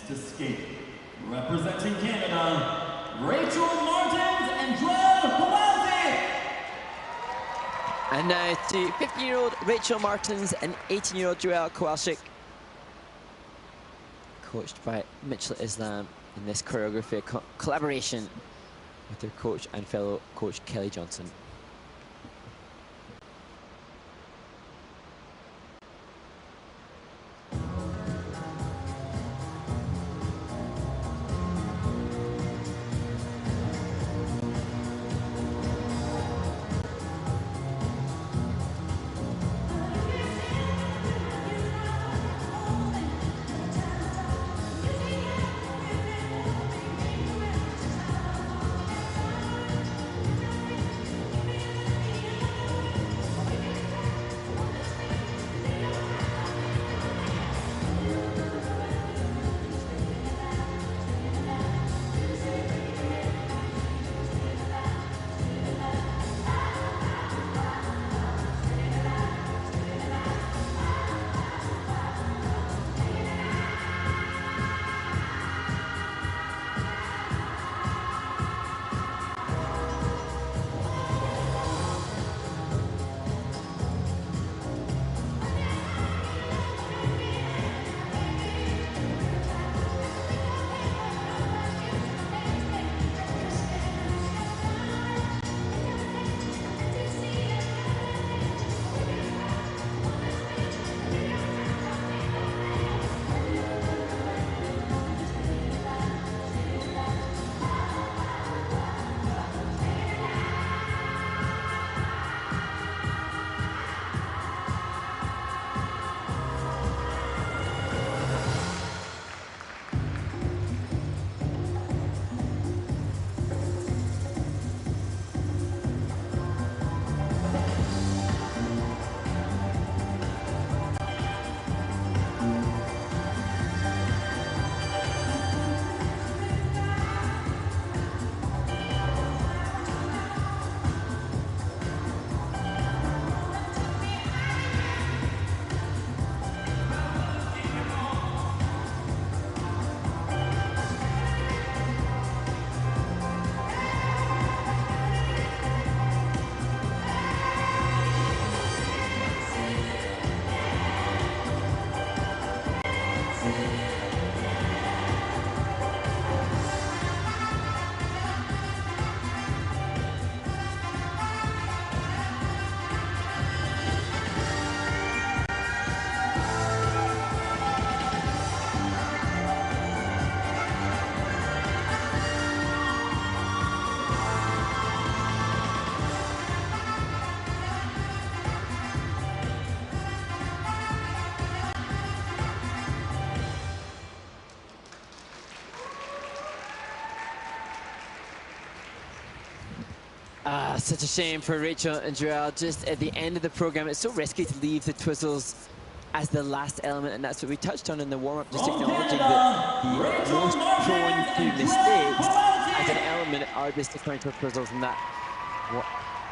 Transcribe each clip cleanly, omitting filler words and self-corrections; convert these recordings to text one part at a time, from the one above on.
to skate. Representing Canada, Rachel Martins and Juel KOWALCZYK. And now to 15-year-old Rachel Martins and 18-year-old Juel KOWALCZYK, coached by Mitchell Islam in this choreography collaboration with their coach and fellow coach Kelly Johnson. Such a shame for Rachel and Juel. Just at the end of the program, it's so risky to leave the twizzles as the last element, and that's what we touched on in the warm-up, just acknowledging that the most prone to mistakes as an element are the sequential twizzles, and that what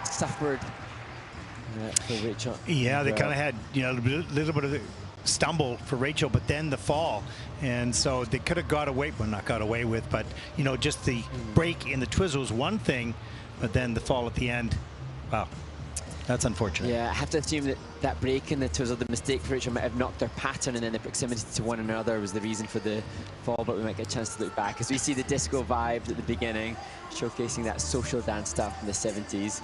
suffered for Rachel. Yeah, they kind of had, you know, a little bit of the stumble for Rachel, but then the fall, and so they could have got away, well, not got away with, but you know, just the break in the twizzle is one thing, but then the fall at the end, wow, that's unfortunate. Yeah, I have to assume that that break in the twizzle, the mistake for Rachel might have knocked their pattern, and then the proximity to one another was the reason for the fall, but we might get a chance to look back as we see the disco vibes at the beginning, showcasing that social dance style from the 70s.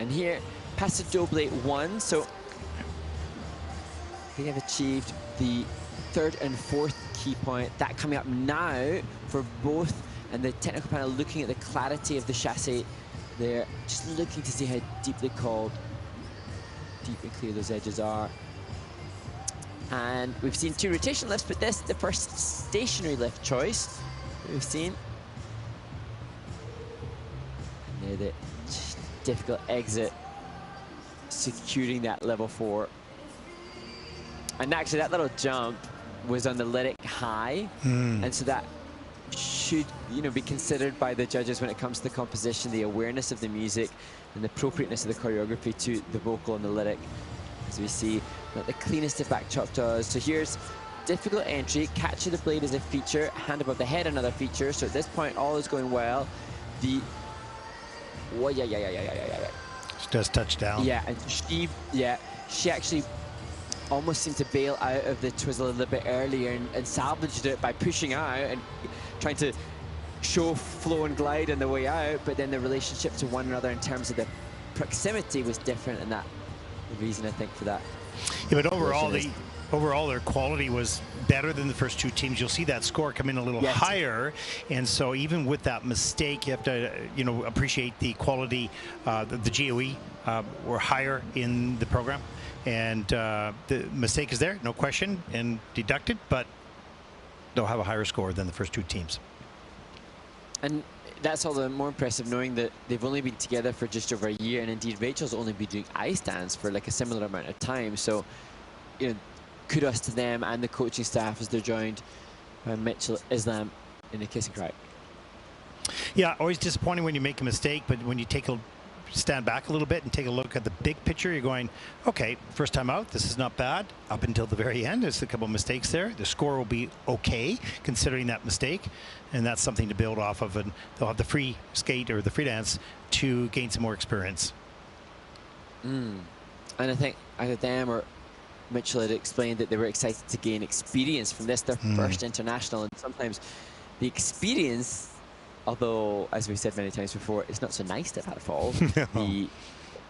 And here, Paso Doble 1, so they have achieved the third and fourth key point. That coming up now for both, and the technical panel looking at the clarity of the chassis. They're just looking to see how deeply called, deep and clear those edges are. And we've seen two rotation lifts, but this, the first stationary lift choice we've seen. And the difficult exit, securing that level 4. And actually that little jump was on the lyric high, and so that should, you know, be considered by the judges when it comes to the composition, the awareness of the music and the appropriateness of the choreography to the vocal and the lyric, as we see that the cleanest of back chop does. So here's difficult entry. Catch of the blade is a feature. Hand above the head, another feature. So at this point, all is going well. The... Oh, yeah. She does touch down. Yeah, and she actually almost seemed to bail out of the twizzle a little bit earlier and salvaged it by pushing out and trying to show flow and glide on the way out, but then the relationship to one another in terms of the proximity was different, and that the reason I think for that. Yeah, but overall their quality was better than the first two teams. You'll see that score come in a little higher, and so even with that mistake, you have to appreciate the quality. The GOE were higher in the program, and the mistake is there, no question, and deducted, but they'll have a higher score than the first two teams. And that's all the more impressive, knowing that they've only been together for just over a year, and indeed Rachel's only been doing ice dance for like a similar amount of time. So, kudos to them and the coaching staff as they're joined by Mitchell Islam in a kiss and cry. Yeah, always disappointing when you make a mistake, but when you stand back a little bit and take a look at the big picture, you're going, okay, first time out, this is not bad. Up until the very end, there's a couple of mistakes there. The score will be okay considering that mistake, and that's something to build off of, and they'll have the free skate or the free dance to gain some more experience. And I think either them or Mitchell had explained that they were excited to gain experience from this, their first international, and sometimes the experience, although, as we said many times before, it's not so nice to have had a fall. No. The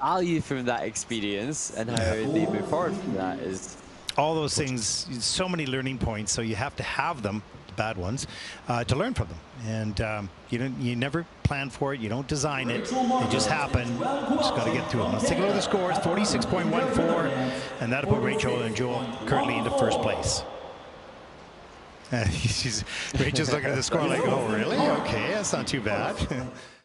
value from that experience and how they move forward from that is... All those things, so many learning points, so you have to have them, the bad ones, to learn from them. And you never plan for it, you don't design it, they just happen. Just got to get through them. Let's take a look at the scores, 46.14, and that'll put Rachel and Juel currently into first place. Rachel's looking at the score like, oh, really? Okay, that's not too bad.